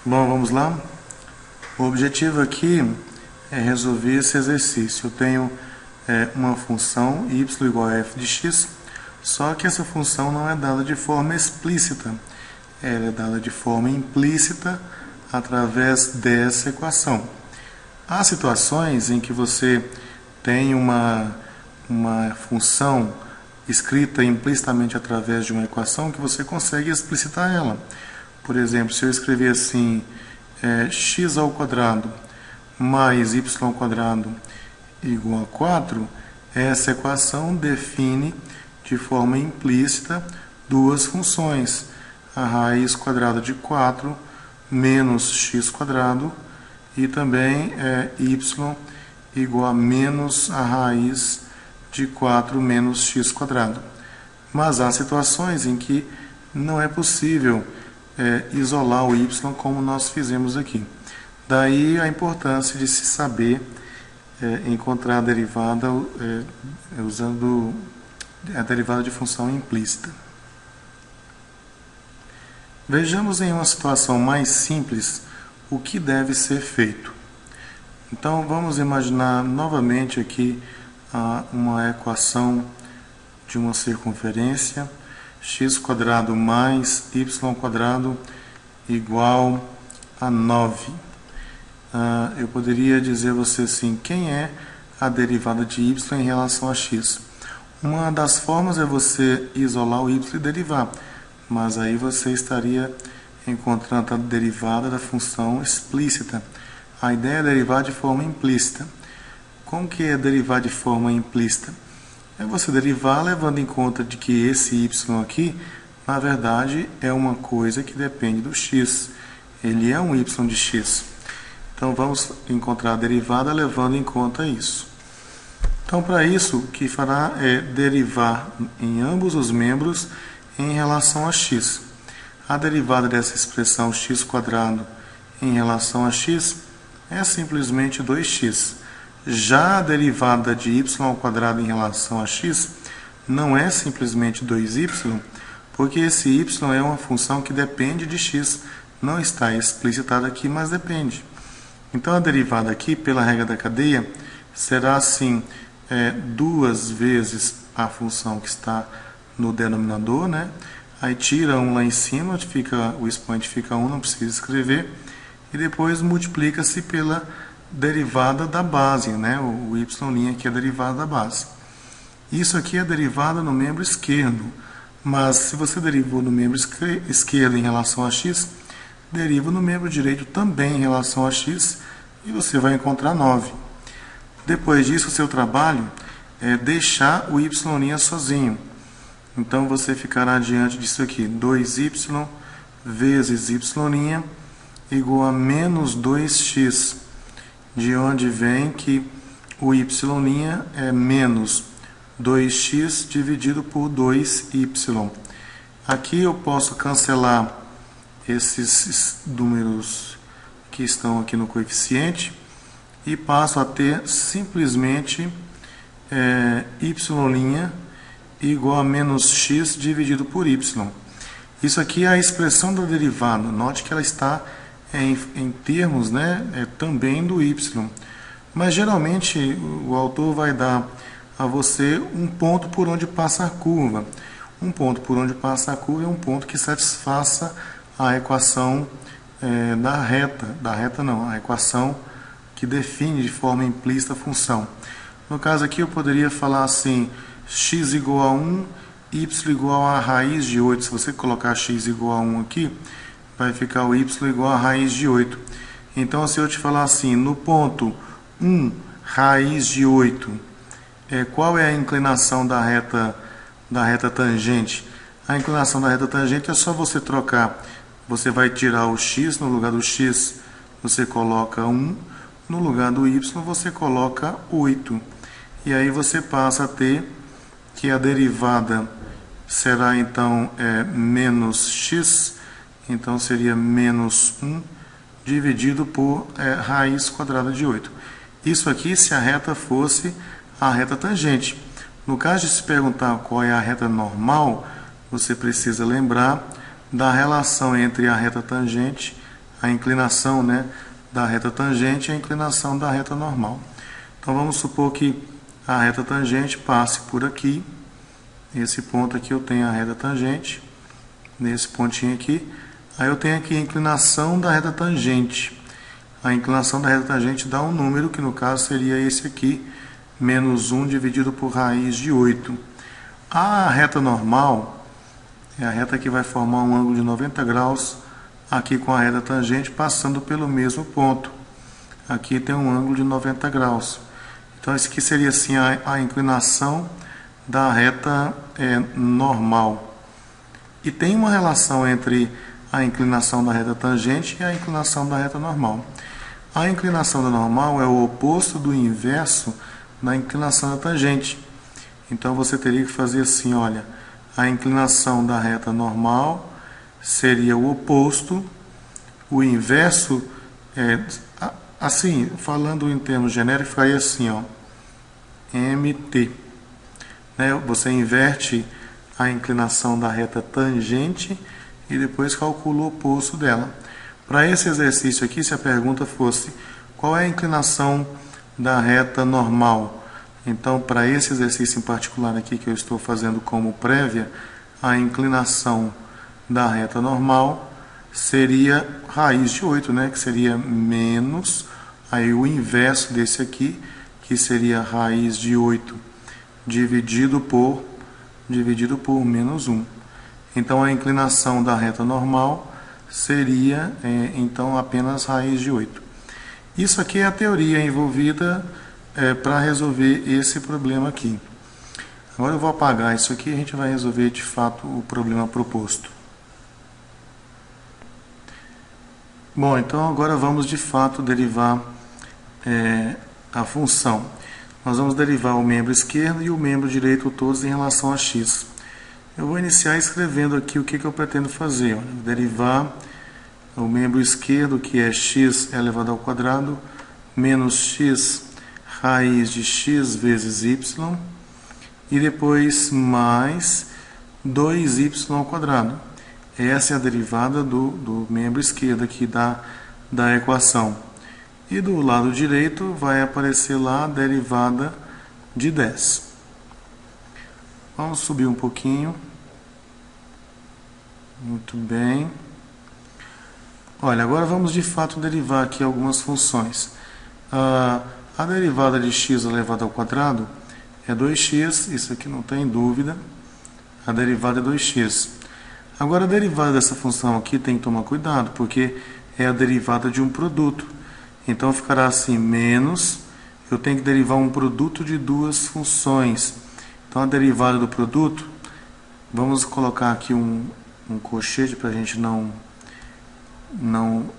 Bom, vamos lá? O objetivo aqui é resolver esse exercício. Eu tenho uma função y igual a f de x, só que essa função não é dada de forma explícita. Ela é dada de forma implícita através dessa equação. Há situações em que você tem uma função escrita implicitamente através de uma equação que você consegue explicitar ela. Por exemplo, se eu escrever assim, x ao quadrado mais y ao quadrado igual a 4, essa equação define de forma implícita duas funções, a raiz quadrada de 4 menos x quadrado e também y igual a menos a raiz de 4 menos x quadrado. Mas há situações em que não é possível isolar o y como nós fizemos aqui. Daí a importância de se saber encontrar a derivada usando a derivada de função implícita. Vejamos em uma situação mais simples o que deve ser feito. Então vamos imaginar novamente aqui uma equação de uma circunferência, x quadrado mais y quadrado igual a 9. Eu poderia dizer a você assim, quem é a derivada de y em relação a x? Uma das formas é você isolar o y e derivar, mas aí você estaria encontrando a derivada da função explícita. A ideia é derivar de forma implícita. Como que é derivar de forma implícita? É você derivar levando em conta de que esse y aqui, na verdade, é uma coisa que depende do x. Ele é um y de x. Então, vamos encontrar a derivada levando em conta isso. Então, para isso, o que fará é derivar em ambos os membros em relação a x. A derivada dessa expressão x quadrado em relação a x é simplesmente 2x. Já a derivada de y ao quadrado em relação a x não é simplesmente 2y, porque esse y é uma função que depende de x. Não está explicitada aqui, mas depende. Então, a derivada aqui, pela regra da cadeia, será assim, 2 vezes a função que está no denominador, né? Aí tira 1 lá em cima, o expoente fica 1, não precisa escrever, e depois multiplica-se pela derivada da base, né? O y' aqui é a derivada da base. Isso aqui é a derivada no membro esquerdo, mas se você derivou no membro esquerdo em relação a x, deriva no membro direito também em relação a x, e você vai encontrar 9. Depois disso, o seu trabalho é deixar o y' sozinho. Então, você ficará diante disso aqui, 2y vezes y' igual a menos 2x, de onde vem que o y' é menos 2x dividido por 2y. Aqui eu posso cancelar esses números que estão aqui no coeficiente e passo a ter simplesmente y' igual a menos x dividido por y. Isso aqui é a expressão da derivada. Note que ela está em termos, né, também do y. Mas geralmente o autor vai dar a você um ponto por onde passa a curva. Um ponto por onde passa a curva é um ponto que satisfaça a equação da reta. Da reta não, a equação que define de forma implícita a função. No caso aqui eu poderia falar assim, x igual a 1, y igual a raiz de 8. Se você colocar x igual a 1 aqui, vai ficar o y igual a raiz de 8. Então, se eu te falar assim, no ponto 1, raiz de 8, qual é a inclinação da reta tangente? A inclinação da reta tangente é só você trocar. Você vai tirar o x, no lugar do x você coloca 1, no lugar do y você coloca 8. E aí você passa a ter que a derivada será então menos x, então seria menos 1 dividido por raiz quadrada de 8. Isso aqui se a reta fosse a reta tangente. No caso de se perguntar qual é a reta normal, você precisa lembrar da relação entre a reta tangente a inclinação, né, da reta tangente e a inclinação da reta normal. Então vamos supor que a reta tangente passe por aqui. Esse ponto aqui eu tenho a reta tangente, nesse pontinho aqui. Aí eu tenho aqui a inclinação da reta tangente. A inclinação da reta tangente dá um número, que no caso seria esse aqui, menos 1 dividido por raiz de 8. A reta normal é a reta que vai formar um ângulo de 90 graus aqui com a reta tangente passando pelo mesmo ponto. Aqui tem um ângulo de 90 graus. Então isso aqui seria assim a inclinação da reta normal. E tem uma relação entre a inclinação da reta tangente e a inclinação da reta normal. A inclinação da normal é o oposto do inverso da inclinação da tangente. Então você teria que fazer assim, olha, a inclinação da reta normal seria o oposto, o inverso, assim, falando em termos genéricos, ficaria assim, ó, MT. Né? Você inverte a inclinação da reta tangente e depois calcula o oposto dela. Para esse exercício aqui, se a pergunta fosse qual é a inclinação da reta normal, então para esse exercício em particular aqui que eu estou fazendo como prévia, a inclinação da reta normal seria raiz de 8, né? Que seria menos, aí o inverso desse aqui, que seria raiz de 8 dividido por menos 1. Então a inclinação da reta normal seria então apenas raiz de 8. Isso aqui é a teoria envolvida para resolver esse problema aqui. Agora eu vou apagar isso aqui e a gente vai resolver de fato o problema proposto. Bom, então agora vamos de fato derivar a função. Nós vamos derivar o membro esquerdo e o membro direito todos em relação a x. Eu vou iniciar escrevendo aqui o que eu pretendo fazer. Olha, derivar o membro esquerdo, que é x elevado ao quadrado, menos x raiz de x vezes y, e depois mais 2y ao quadrado. Essa é a derivada do membro esquerdo aqui da equação. E do lado direito vai aparecer lá a derivada de 10. Vamos subir um pouquinho. Muito bem. Olha, agora vamos de fato derivar aqui algumas funções. A derivada de x elevado ao quadrado é 2x, isso aqui não tem dúvida. A derivada é 2x. Agora a derivada dessa função aqui tem que tomar cuidado, porque é a derivada de um produto. Então ficará assim, menos, eu tenho que derivar um produto de duas funções. Então a derivada do produto, vamos colocar aqui um colchete para a gente não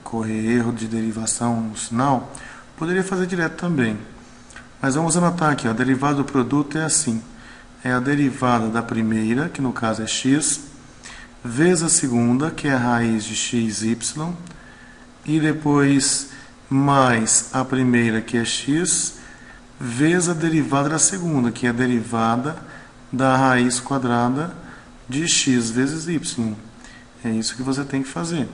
correr erro de derivação no sinal. Poderia fazer direto também. Mas vamos anotar aqui, ó, a derivada do produto é assim. É a derivada da primeira, que no caso é x, vezes a segunda, que é a raiz de xy, e depois mais a primeira, que é x, vezes a derivada da segunda, que é a derivada da raiz quadrada de x vezes y. É isso que você tem que fazer.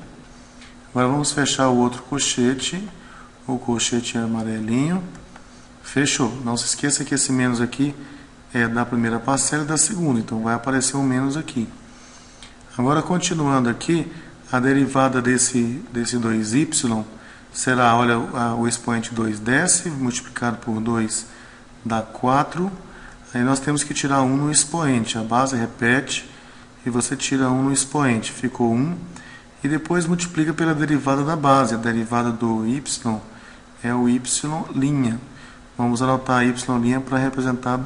Agora vamos fechar o outro colchete, o colchete amarelinho. Fechou. Não se esqueça que esse menos aqui é da primeira parcela e da segunda, então vai aparecer um menos aqui. Agora, continuando aqui, a derivada desse 2y será, olha, o expoente 2 desce, multiplicado por 2 dá 4. Aí nós temos que tirar 1 no expoente. A base repete e você tira 1 no expoente. Ficou 1. E depois multiplica pela derivada da base. A derivada do y é o y'. Vamos anotar a y' para representar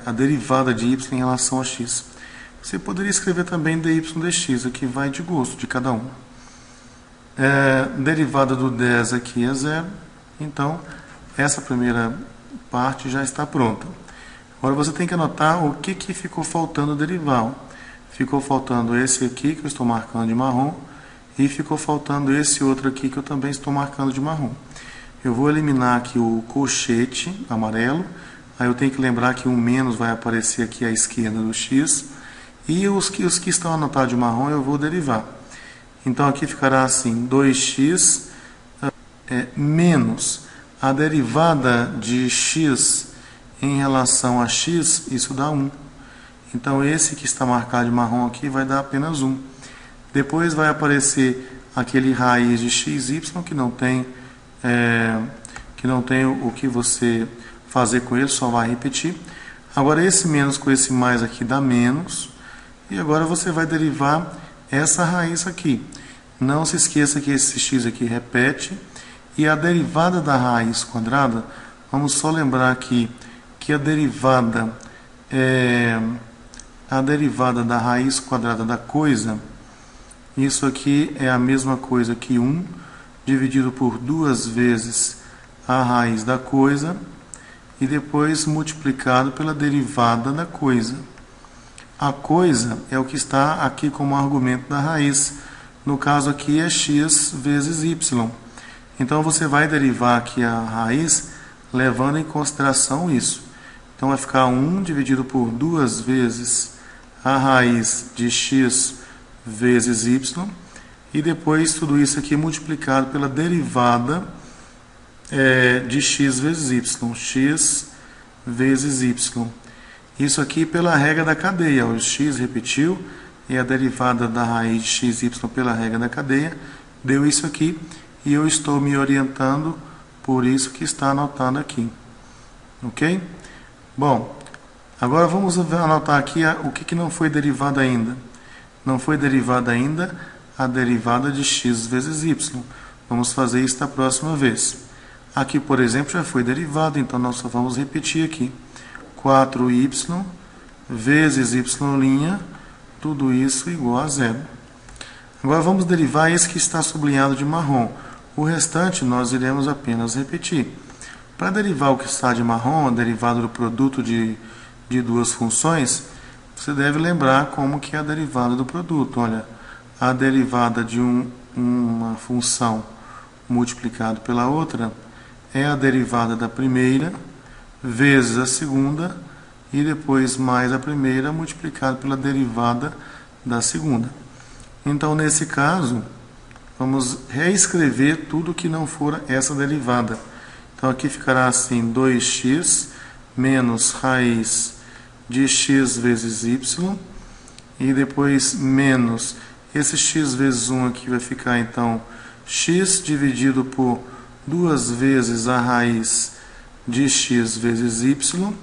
a derivada de y em relação a x. Você poderia escrever também dy dx, aqui vai de gosto de cada um. Derivada do 10 aqui é 0, então essa primeira parte já está pronta. Agora você tem que anotar o que ficou faltando derivar. Ficou faltando esse aqui que eu estou marcando de marrom e ficou faltando esse outro aqui que eu também estou marcando de marrom. Eu vou eliminar aqui o colchete amarelo, aí eu tenho que lembrar que um menos vai aparecer aqui à esquerda do x, e os que estão anotados de marrom eu vou derivar. Então aqui ficará assim, 2x menos a derivada de x em relação a x, isso dá 1. Então esse que está marcado de marrom aqui vai dar apenas 1. Depois vai aparecer aquele raiz de xy que não tem o que você fazer com ele, só vai repetir. Agora esse menos com esse mais aqui dá menos. E agora você vai derivar essa raiz aqui. Não se esqueça que esse x aqui repete. E a derivada da raiz quadrada, vamos só lembrar aqui que a derivada da raiz quadrada da coisa, isso aqui é a mesma coisa que 1 dividido por 2 vezes a raiz da coisa e depois multiplicado pela derivada da coisa. A coisa é o que está aqui como argumento da raiz. No caso aqui é x vezes y. Então você vai derivar aqui a raiz levando em consideração isso. Então vai ficar 1 dividido por 2 vezes a raiz de x vezes y. E depois tudo isso aqui multiplicado pela derivada de x vezes y. X vezes y. Isso aqui pela regra da cadeia. O x repetiu e a derivada da raiz de x, y pela regra da cadeia deu isso aqui. E eu estou me orientando por isso que está anotado aqui. Ok? Bom, agora vamos anotar aqui o que não foi derivado ainda. Não foi derivada ainda a derivada de x vezes y. Vamos fazer isso da próxima vez. Aqui, por exemplo, já foi derivado, então nós só vamos repetir aqui. 4y vezes y', tudo isso igual a 0. Agora vamos derivar esse que está sublinhado de marrom. O restante nós iremos apenas repetir. Para derivar o que está de marrom, a derivada do produto de duas funções, você deve lembrar como que é a derivada do produto. Olha, a derivada de uma função multiplicado pela outra é a derivada da primeira vezes a segunda e depois mais a primeira multiplicado pela derivada da segunda. Então, nesse caso, vamos reescrever tudo que não for essa derivada. Então, aqui ficará assim, 2x menos raiz de x vezes y, e depois menos, esse x vezes 1 aqui vai ficar, então, x dividido por 2 vezes a raiz de x vezes y,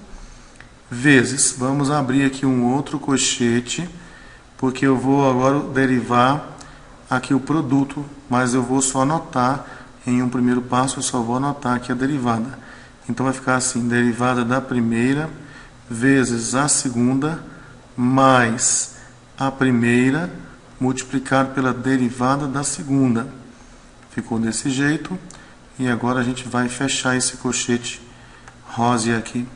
vezes, vamos abrir aqui um outro colchete, porque eu vou agora derivar aqui o produto, mas eu vou só anotar em um primeiro passo, eu só vou anotar aqui a derivada. Então vai ficar assim, derivada da primeira vezes a segunda mais a primeira multiplicado pela derivada da segunda. Ficou desse jeito. E agora a gente vai fechar esse colchete rosa aqui.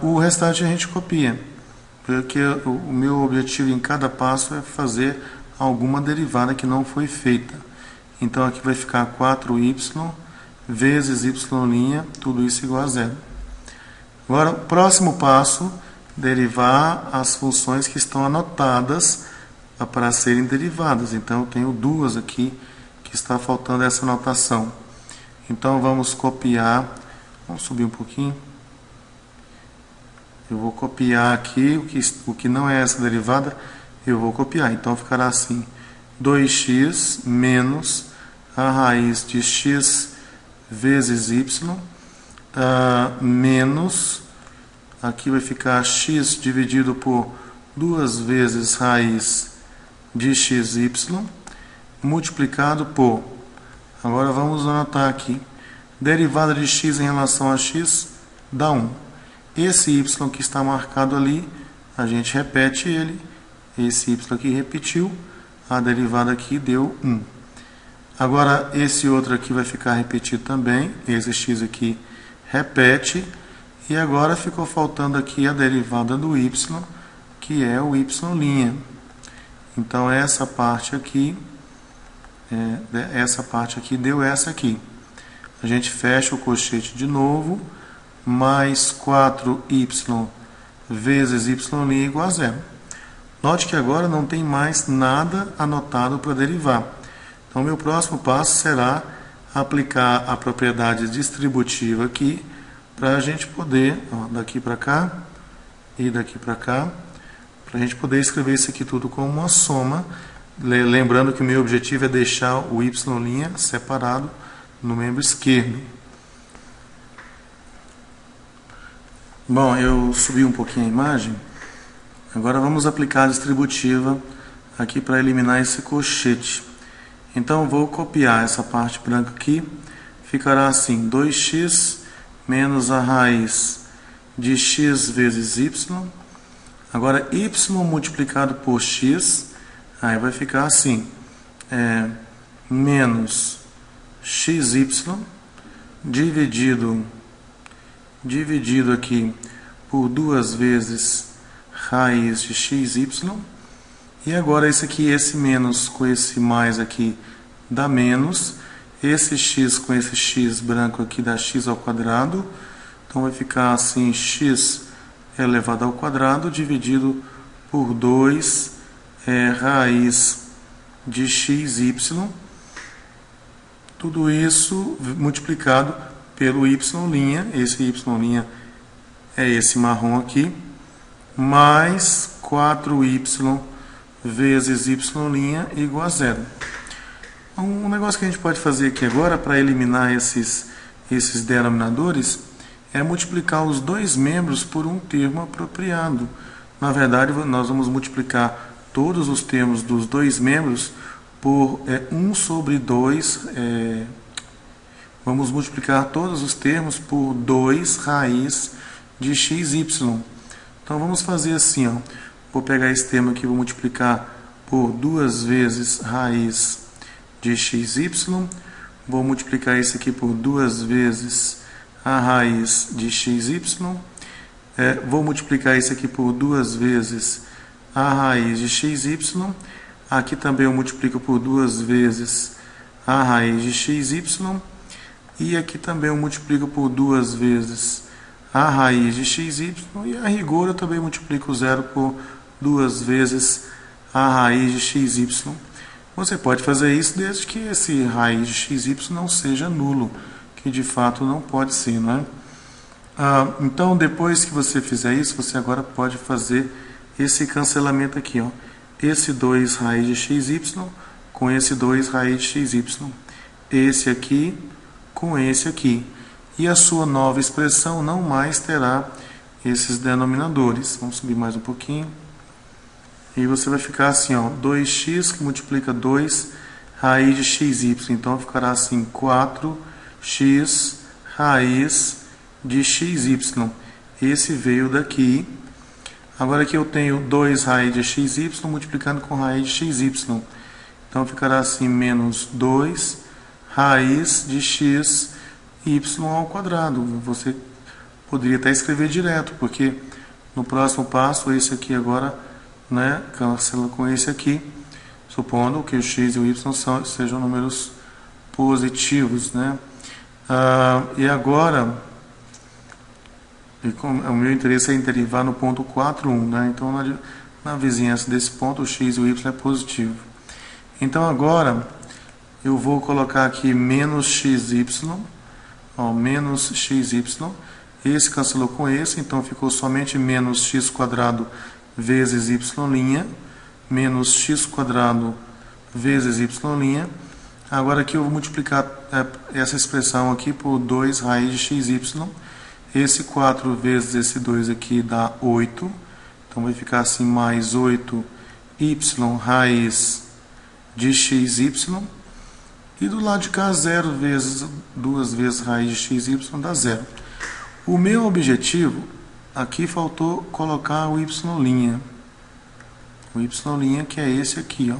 O restante a gente copia, porque o meu objetivo em cada passo é fazer alguma derivada que não foi feita. Então aqui vai ficar 4y vezes y', tudo isso igual a 0. Agora, o próximo passo, derivar as funções que estão anotadas para serem derivadas. Então eu tenho duas aqui que está faltando essa anotação. Então vamos copiar, vamos subir um pouquinho. Eu vou copiar aqui o que não é essa derivada, eu vou copiar. Então ficará assim, 2x menos a raiz de x vezes y, menos, aqui vai ficar x dividido por 2 vezes raiz de xy, multiplicado por, agora vamos anotar aqui, derivada de x em relação a x dá 1. Esse y que está marcado ali, a gente repete ele, esse y aqui repetiu, a derivada aqui deu 1. Agora, esse outro aqui vai ficar repetido também, esse x aqui repete, e agora ficou faltando aqui a derivada do y, que é o y'. Então, essa parte aqui deu essa aqui. A gente fecha o colchete de novo, mais 4y vezes y' igual a 0. Note que agora não tem mais nada anotado para derivar. Então, meu próximo passo será aplicar a propriedade distributiva aqui, para a gente poder, daqui para cá e daqui para cá, para a gente poder escrever isso aqui tudo como uma soma, lembrando que o meu objetivo é deixar o y' separado no membro esquerdo. Bom, eu subi um pouquinho a imagem, agora vamos aplicar a distributiva aqui para eliminar esse colchete. Então, vou copiar essa parte branca aqui, ficará assim, 2x menos a raiz de x vezes y. Agora, y multiplicado por x, aí vai ficar assim, menos xy dividido aqui por 2 vezes raiz de xy. E agora esse aqui, esse menos com esse mais aqui dá menos. Esse x com esse x branco aqui dá x ao quadrado. Então vai ficar assim, x elevado ao quadrado dividido por 2 raiz de xy. Tudo isso multiplicado pelo y'. Esse y' é esse marrom aqui. Mais 4y vezes y' igual a 0. Um negócio que a gente pode fazer aqui agora para eliminar esses denominadores é multiplicar os dois membros por um termo apropriado. Na verdade, nós vamos multiplicar todos os termos dos dois membros por 1 sobre 2. Vamos multiplicar todos os termos por 2 raiz de xy. Então vamos fazer assim, ó. Vou pegar esse termo aqui e vou multiplicar por 2 vezes raiz de xy. Vou multiplicar esse aqui por 2 vezes a raiz de xy. Vou multiplicar esse aqui por 2 vezes a raiz de xy. Aqui também eu multiplico por 2 vezes a raiz de xy. E aqui também eu multiplico por 2 vezes a raiz de xy. E a rigor eu também multiplico 0 por 2 vezes a raiz de xy. Você pode fazer isso desde que esse raiz de xy não seja nulo, que de fato não pode ser, né? Então, depois que você fizer isso, você agora pode fazer esse cancelamento aqui, ó. Esse 2 raiz de xy com esse 2 raiz de xy. Esse aqui com esse aqui. E a sua nova expressão não mais terá esses denominadores. Vamos subir mais um pouquinho. E você vai ficar assim, ó, 2x que multiplica 2 raiz de xy. Então ficará assim, 4x raiz de xy. Esse veio daqui. Agora aqui eu tenho 2 raiz de xy multiplicando com raiz de xy. Então ficará assim, menos 2 raiz de xy ao quadrado. Você poderia até escrever direto, porque no próximo passo, esse aqui agora, né, cancela com esse aqui, supondo que o x e o y sejam números positivos, né? E agora, o meu interesse é em derivar no ponto 4, 1, né? Então, na vizinhança desse ponto, o x e o y é positivo. Então, agora, eu vou colocar aqui menos xy, ó, menos xy. Esse cancelou com esse, então ficou somente menos x quadrado vezes y', menos x quadrado vezes y'. Agora aqui eu vou multiplicar essa expressão aqui por 2 raiz de xy. Esse 4 vezes esse 2 aqui dá 8. Então vai ficar assim, mais 8y raiz de xy. E do lado de cá, 0 vezes 2 vezes raiz de xy dá 0. O meu objetivo, aqui faltou colocar o y'. O y' que é esse aqui, ó.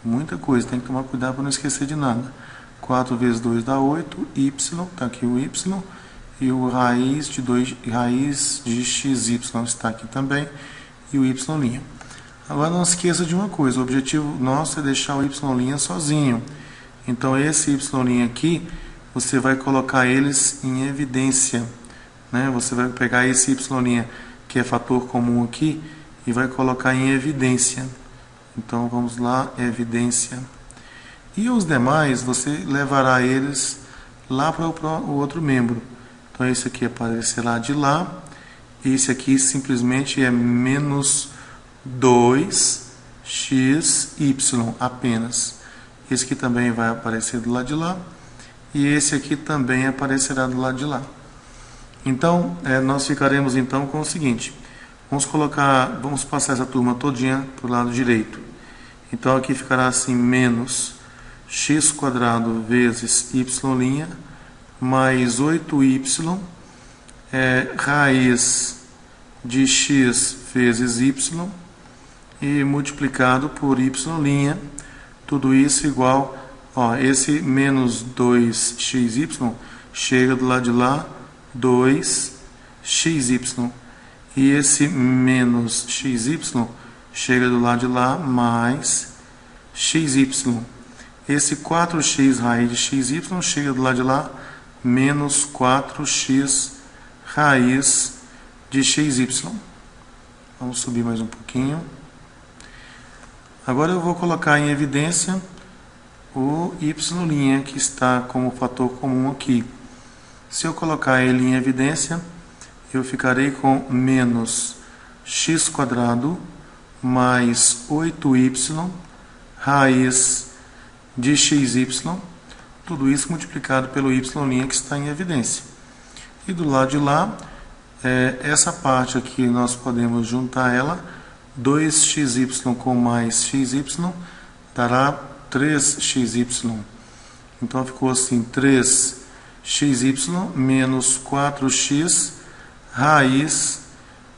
Muita coisa, tem que tomar cuidado para não esquecer de nada. 4 vezes 2 dá 8, y, está aqui o y, e o raiz de xy está aqui também, e o y'. Agora não esqueça de uma coisa, o objetivo nosso é deixar o y' sozinho. Então esse y' aqui, você vai colocar eles em evidência, né? Você vai pegar esse y' que é fator comum aqui, e vai colocar em evidência. Então vamos lá, evidência. E os demais você levará eles lá para o outro membro. Então esse aqui aparecerá de lá. Esse aqui simplesmente é menos 2xy apenas. Esse aqui também vai aparecer do lado de lá. E esse aqui também aparecerá do lado de lá. Então, nós ficaremos então com o seguinte. Vamos passar essa turma todinha para o lado direito. Então aqui ficará assim, menos x² vezes y' mais 8y raiz de x vezes y e multiplicado por y', tudo isso igual, esse menos 2xy chega do lado de lá, 2xy, e esse menos xy chega do lado de lá, mais xy. Esse 4x raiz de xy chega do lado de lá, menos 4x raiz de xy. Vamos subir mais um pouquinho. Agora eu vou colocar em evidência o y' que está como fator comum aqui. Se eu colocar ele em evidência, eu ficarei com menos x² mais 8y raiz de xy, tudo isso multiplicado pelo y' que está em evidência. E do lado de lá, essa parte aqui nós podemos juntar ela, 2xy com mais xy dará 3xy. Então ficou assim, 3xy menos 4x raiz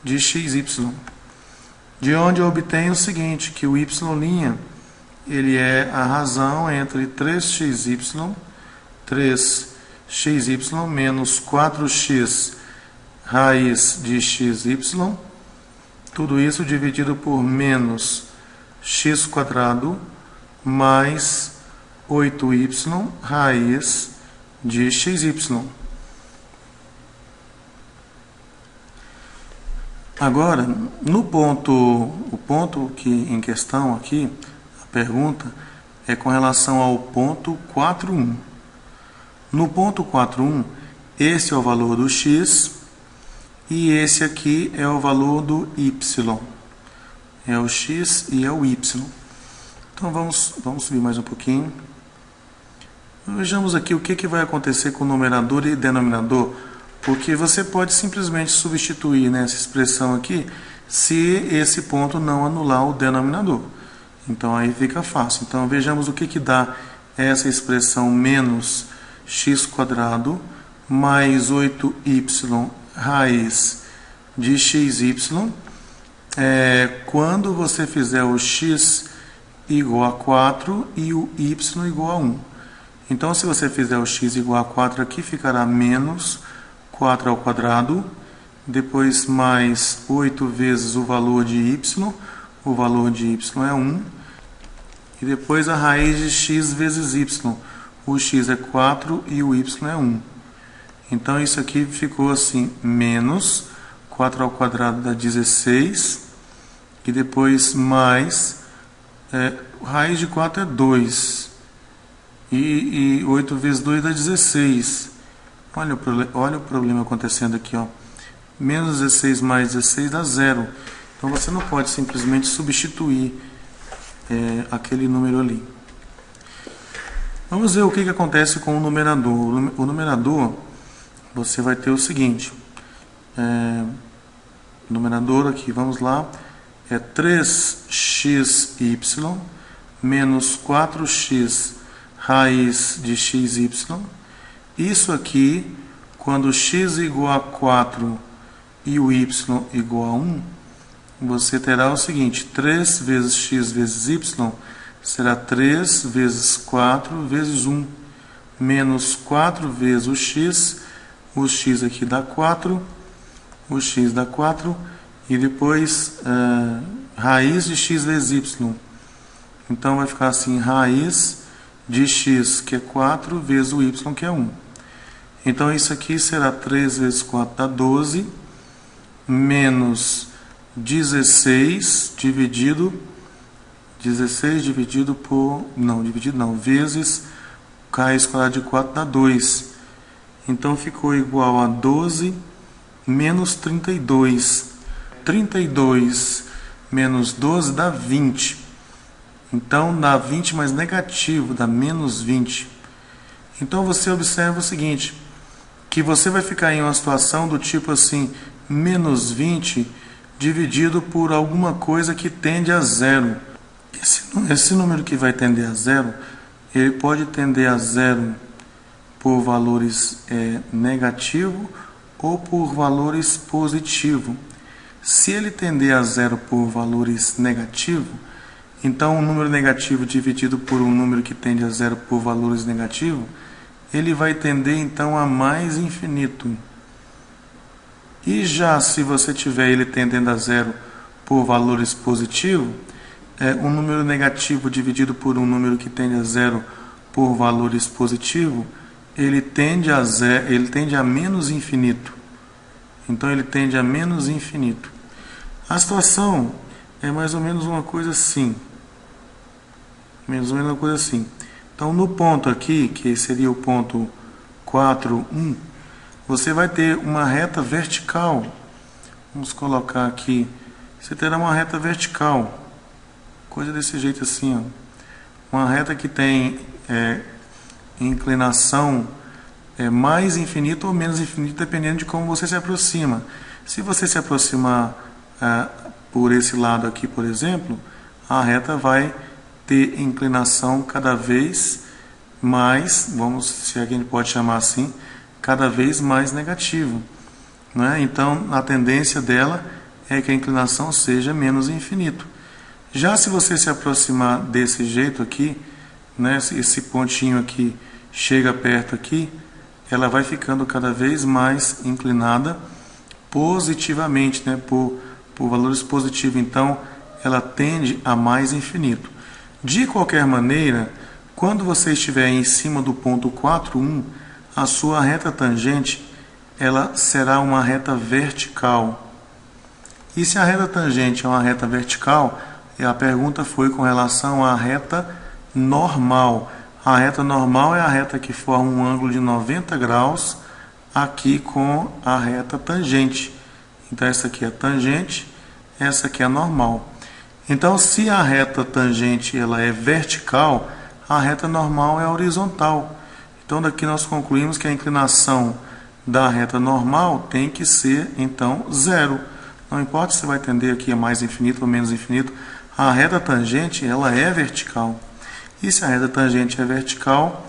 de xy. De onde eu obtenho o seguinte, que o y' ele é a razão entre 3xy menos 4x raiz de xy, tudo isso dividido por menos x² mais 8y raiz de xy. Agora, o ponto que em questão aqui, a pergunta, é com relação ao ponto 4,1. No ponto 4,1, esse é o valor do x e esse aqui é o valor do y. É o x e é o y. Então vamos subir mais um pouquinho. Vejamos aqui o que vai acontecer com o numerador e denominador, porque você pode simplesmente substituir nessa expressão aqui se esse ponto não anular o denominador. Então aí fica fácil. Então vejamos o que dá essa expressão menos x² mais 8y raiz de xy quando você fizer o x igual a 4 e o y igual a 1. Então se você fizer o x igual a 4 aqui, ficará menos 4², depois mais 8 vezes o valor de y é 1, e depois a raiz de x vezes y, o x é 4 e o y é 1. Então isso aqui ficou assim, menos 4² dá 16, e depois mais, raiz de 4 é 2, e 8 vezes 2 dá 16. Olha o problema acontecendo aqui, menos 16 mais 16 dá 0. Então você não pode simplesmente substituir aquele número ali. Vamos ver o que acontece com o numerador. O numerador, você vai ter o seguinte, o numerador aqui, vamos lá, é 3xy menos 4x raiz de xy. Isso aqui, quando x igual a 4 e o y igual a 1, você terá o seguinte, 3 vezes x vezes y será 3 vezes 4 vezes 1, menos 4 vezes o x aqui dá 4, o x dá 4, e depois raiz de x vezes y. Então vai ficar assim, raiz de x, que é 4, vezes o y, que é 1. Então isso aqui será 3 vezes 4 dá 12, menos 16 dividido por, vezes k² de 4 dá 2. Então ficou igual a 12 menos 32. 32 menos 12 dá 20. Então dá 20, mas negativo, dá menos 20. Então você observa o seguinte, que você vai ficar em uma situação do tipo assim, menos 20 dividido por alguma coisa que tende a zero. Esse número que vai tender a zero, ele pode tender a zero por valores negativo ou por valores positivo. Se ele tender a zero por valores negativo, então um número negativo dividido por um número que tende a zero por valores negativos, ele vai tender então a mais infinito. E já se você tiver ele tendendo a zero por valores positivos, um número negativo dividido por um número que tende a zero por valores positivos, ele tende a menos infinito. Então ele tende a menos infinito. A situação é mais ou menos uma coisa assim. Então no ponto aqui, que seria o ponto 4, 1, você vai ter uma reta vertical. Vamos colocar aqui. Você terá uma reta vertical. Coisa desse jeito assim, ó. Uma reta que tem inclinação mais infinito ou menos infinito, dependendo de como você se aproxima. Se você se aproximar por esse lado aqui, por exemplo, a reta vai ter inclinação cada vez mais, se a gente pode chamar assim, cada vez mais negativo, né? Então a tendência dela é que a inclinação seja menos infinito. Já se você se aproximar desse jeito aqui, né, esse pontinho aqui chega perto aqui, ela vai ficando cada vez mais inclinada positivamente, né, por valores positivos. Então ela tende a mais infinito. De qualquer maneira, quando você estiver em cima do ponto 4, 1, a sua reta tangente ela será uma reta vertical. E se a reta tangente é uma reta vertical, a pergunta foi com relação à reta normal. A reta normal é a reta que forma um ângulo de 90 graus aqui com a reta tangente. Então essa aqui é a tangente, essa aqui é a normal. Então se a reta tangente ela é vertical, a reta normal é horizontal. Então daqui nós concluímos que a inclinação da reta normal tem que ser então zero. Não importa se vai tender aqui a mais infinito ou menos infinito, a reta tangente ela é vertical. E se a reta tangente é vertical,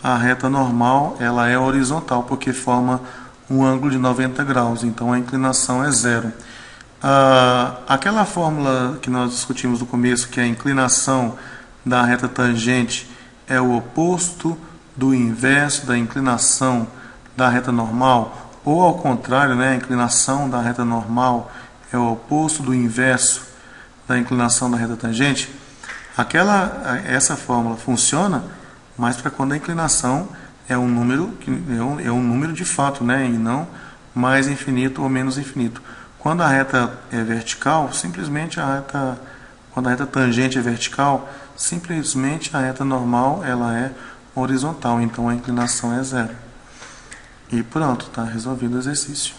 a reta normal ela é horizontal, porque forma um ângulo de 90 graus, então a inclinação é zero. Aquela fórmula que nós discutimos no começo, que a inclinação da reta tangente é o oposto do inverso da inclinação da reta normal, ou ao contrário, né, a inclinação da reta normal é o oposto do inverso da inclinação da reta tangente. Essa fórmula funciona, mas para quando a inclinação é um número de fato, né, e não mais infinito ou menos infinito. Quando a reta é vertical, quando a reta tangente é vertical, simplesmente a reta normal ela é horizontal, então a inclinação é zero. E pronto, está resolvido o exercício.